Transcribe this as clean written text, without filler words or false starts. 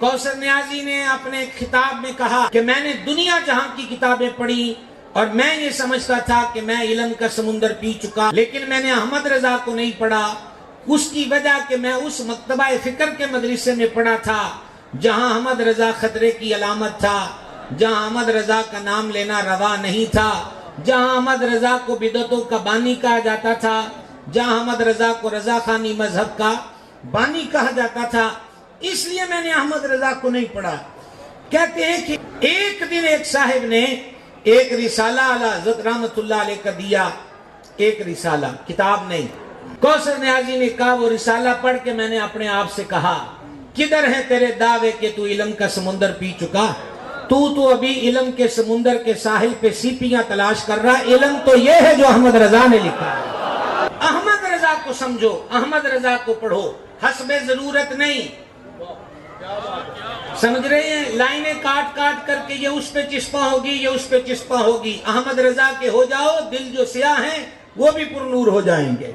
کوثر نیازی نے اپنے خطاب میں کہا کہ میں نے دنیا جہاں کی کتابیں پڑھی اور میں یہ سمجھتا تھا کہ میں علم کا سمندر پی چکا، لیکن میں نے احمد رضا کو نہیں پڑھا، اس کی وجہ کہ میں اس مکتبہ فکر کے مدرسے میں پڑھا تھا جہاں احمد رضا خطرے کی علامت تھا، جہاں احمد رضا کا نام لینا روا نہیں تھا، جہاں احمد رضا کو بدعتوں کا بانی کہا جاتا تھا، جہاں احمد رضا کو رضا خانی مذہب کا بانی کہا جاتا تھا، اس لیے میں نے احمد رضا کو نہیں پڑھا۔ کہتے ہیں کہ ایک دن ایک صاحب نے ایک رسالہ علی حضرت رحمت اللہ علیہ کا دیا، ایک رسالہ، کتاب نہیں۔ کوثر نیازی نے کہا وہ رسالہ پڑھ کے میں نے اپنے آپ سے کہا کدھر ہے تیرے دعوے کہ تو علم کا سمندر پی چکا؟ تو ابھی علم کے سمندر کے ساحل پہ سیپیاں تلاش کر رہا، علم تو یہ ہے جو احمد رضا نے لکھا ہے۔ احمد رضا کو سمجھو، احمد رضا کو پڑھو، حسب ضرورت نہیں۔ سمجھ رہے ہیں؟ لائنیں کاٹ کاٹ کر کے یہ اس پہ چسپاں ہوگی، یہ اس پہ چسپاں ہوگی۔ احمد رضا کے ہو جاؤ، دل جو سیاہ ہیں وہ بھی پر نور ہو جائیں گے۔